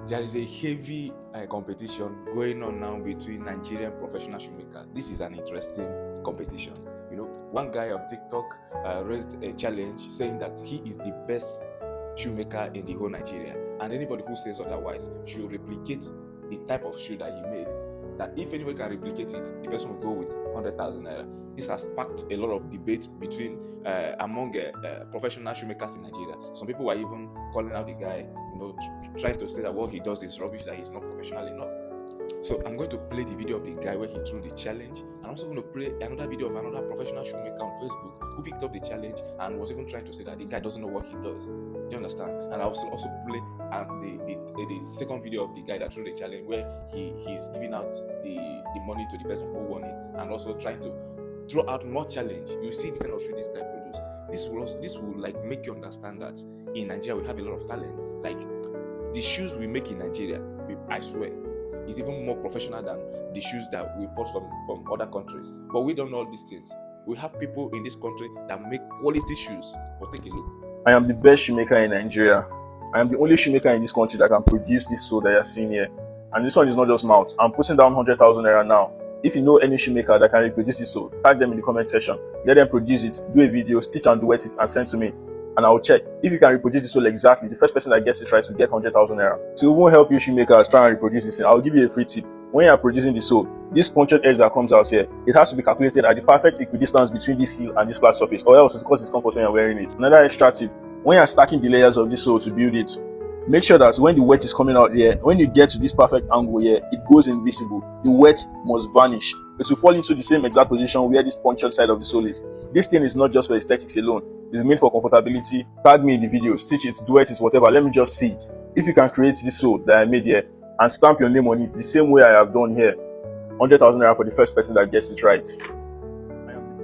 There is a heavy competition going on now between Nigerian professional shoemakers. This is an interesting competition. You know, one guy on TikTok raised a challenge saying that he is the best shoemaker in the whole Nigeria, and anybody who says otherwise should replicate the type of shoe that he made. That if anybody can replicate it, the person will go with 100,000 naira. This has sparked a lot of debate between among professional shoemakers in Nigeria. Some people were even calling out the guy, trying to say that what he does is rubbish, that he's not professional enough. So I'm going to play the video of the guy where he threw the challenge. I'm also going to play another video of another professional shoemaker on Facebook who picked up the challenge and was even trying to say that the guy doesn't know what he does. Do you understand? And I'll also play the second video of the guy that threw the challenge where he's giving out the money to the person who won it and also trying to throw out more challenge. You see the kind of shoe this guy produced. This will like make you understand that in Nigeria we have a lot of talent. Like the shoes we make in Nigeria, I swear, is even more professional than the shoes that we import from other countries. But we don't know all these things. We have people in this country that make quality shoes. But take a look. I am the best shoemaker in Nigeria. I am the only shoemaker in this country that can produce this sole that you're seeing here. And this one is not just mouth. I'm putting down 100,000 naira now. If you know any shoemaker that can reproduce this sole, tag them in the comment section. Let them produce it, do a video, stitch and duet it, and send to me. And I'll check. If you can reproduce this sole exactly, the first person that gets it right will get 100,000 naira. To even help you shoemakers try and reproduce this, I'll give you a free tip. When you are producing the sole, this punctured edge that comes out here, it has to be calculated at the perfect equidistance between this heel and this flat surface, or else it causes discomfort when you're wearing it. Another extra tip, when you're stacking the layers of this sole to build it, make sure that when the wet is coming out here, when you get to this perfect angle here, it goes invisible. The wet must vanish. It will fall into the same exact position where this punctured side of the sole is. This thing is not just for aesthetics alone. It's made for comfortability. Tag me in the video, stitch it, duet it, whatever. Let me just see it. If you can create this sole that I made here and stamp your name on it the same way I have done here, 100,000 naira for the first person that gets it right.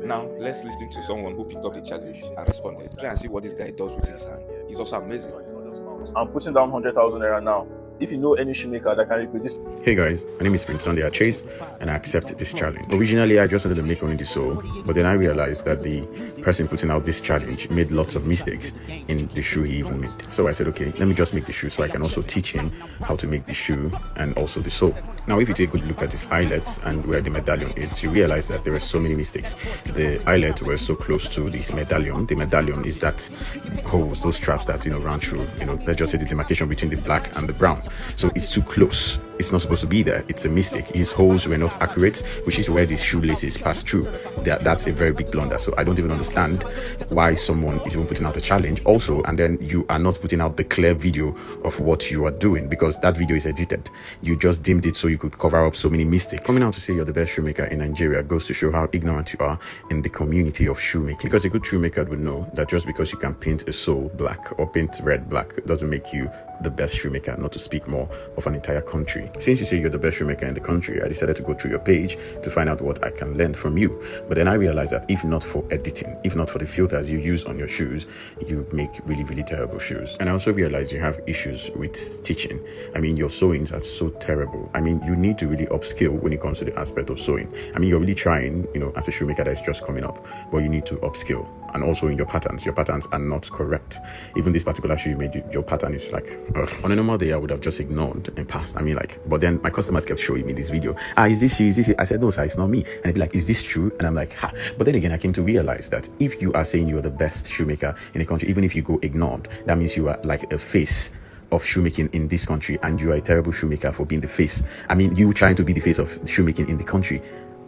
Now, let's listen to someone who picked up the challenge and responded. Try and see what this guy does with his hand. He's also amazing. I'm putting down 100,000 naira now. If you know any shoemaker that can reproduce. Hey guys, my name is Prince Sunday Chase and I accept this challenge. Originally, I just wanted to make only the sole, but then I realized that the person putting out this challenge made lots of mistakes in the shoe he even made. So I said, okay, let me just make the shoe so I can also teach him how to make the shoe and also the sole. Now, if you take a good look at this eyelet and where the medallion is, you realize that there were so many mistakes. The eyelet was so close to this medallion. The medallion is that holes, those straps that, run through, let's just say the demarcation between the black and the brown. So it's too close. It's not supposed to be there. It's a mistake. His holes were not accurate, which is where the shoelaces pass through. That's a very big blunder. So I don't even understand why someone is even putting out a challenge also, and then you are not putting out the clear video of what you are doing, because that video is edited. You just dimmed it so you could cover up so many mistakes. Coming out to say you're the best shoemaker in Nigeria goes to show how ignorant you are in the community of shoemaking. Because a good shoemaker would know that just because you can paint a sole black or paint red black doesn't make you the best shoemaker, not to speak more of an entire country. Since you say you're the best shoemaker in the country, I decided to go through your page to find out what I can learn from you. But then I realized that if not for editing, if not for the filters you use on your shoes, you make really, really terrible shoes. And I also realized you have issues with stitching. I mean, your sewings are so terrible. I mean, you need to really upskill when it comes to the aspect of sewing. I mean, you're really trying, as a shoemaker that is just coming up, but you need to upskill. And also in your patterns are not correct. Even this particular shoe you made, your pattern is like, ugh. On a normal day, I would have just ignored and passed. I mean, but then my customers kept showing me this video. Is this you? Is this you? I said, no, sir, it's not me. And they'd be like, is this true? And I'm like, ha. But then again, I came to realize that if you are saying you're the best shoemaker in the country, even if you go ignored, that means you are like a face of shoemaking in this country, and you are a terrible shoemaker for being the face. I mean, you trying to be the face of shoemaking in the country,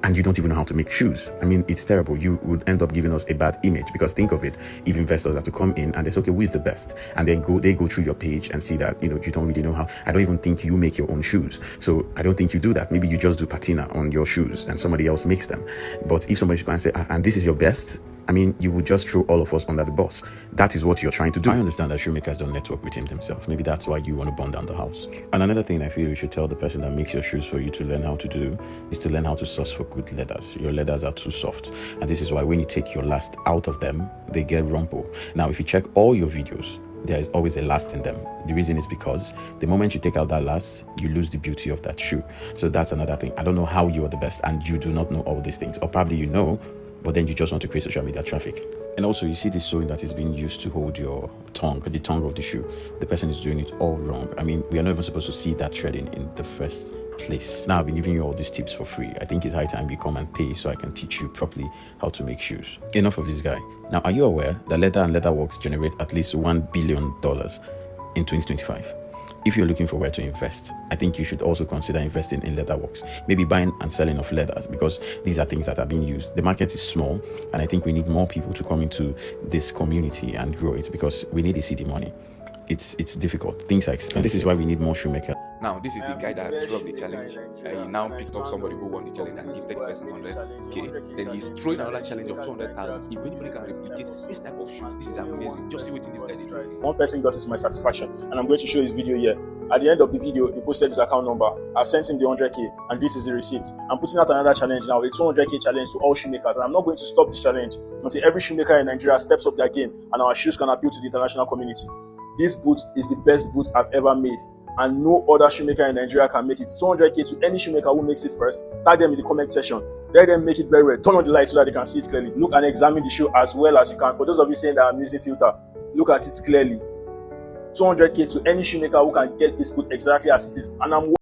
and you don't even know how to make shoes. I mean, it's terrible. You would end up giving us a bad image, because think of it, if investors have to come in and they say, okay, who is the best? And then they go through your page and see that, you don't really know how. I don't even think you make your own shoes. So I don't think you do that. Maybe you just do patina on your shoes and somebody else makes them. But if somebody should go and say, and this is your best, I mean, you would just throw all of us under the bus. That is what you're trying to do. I understand that shoemakers don't network with him themselves. Maybe that's why you want to burn down the house. And another thing I feel you should tell the person that makes your shoes for you to learn how to do is to learn how to source for good leathers. Your leathers are too soft. And this is why when you take your last out of them, they get rumple. Now, if you check all your videos, there is always a last in them. The reason is because the moment you take out that last, you lose the beauty of that shoe. So that's another thing. I don't know how you are the best and you do not know all these things. Or probably you know, but then you just want to create social media traffic. And also, you see this sewing that is being used to hold your tongue, the tongue of the shoe. The person is doing it all wrong. I mean, we are not even supposed to see that threading in the first place. Now, I've been giving you all these tips for free. I think it's high time you come and pay so I can teach you properly how to make shoes. Enough of this guy. Now, are you aware that leather and leatherworks generate at least $1 billion in 2025? If you're looking for where to invest, I think you should also consider investing in leatherworks. Maybe buying and selling of leathers, because these are things that are being used. The market is small, and I think we need more people to come into this community and grow it, because we need to see the money. It's difficult. Things are expensive. And this is why we need more shoemakers. Now, this is the guy that threw up the challenge. He now picked up somebody who won the challenge and gifted the person 100k. Then he's throwing another challenge of 200,000. If anybody can replicate this type of shoe, this is amazing. Just see what this guy did. One person got it to my satisfaction, and I'm going to show his video here. At the end of the video, he posted his account number. I've sent him the 100k, and this is the receipt. I'm putting out another challenge now, a 200k challenge to all shoemakers, and I'm not going to stop this challenge until every shoemaker in Nigeria steps up their game and our shoes can appeal to the international community. This boot is the best boot I've ever made, and no other shoemaker in Nigeria can make it. 200k to any shoemaker who makes it first. Tag them in the comment section. Let them make it very well. Turn on the light so that they can see it clearly. Look and examine the shoe as well as you can. For those of you saying that I'm using filter, look at it clearly. 200k to any shoemaker who can get this boot exactly as it is. And I'm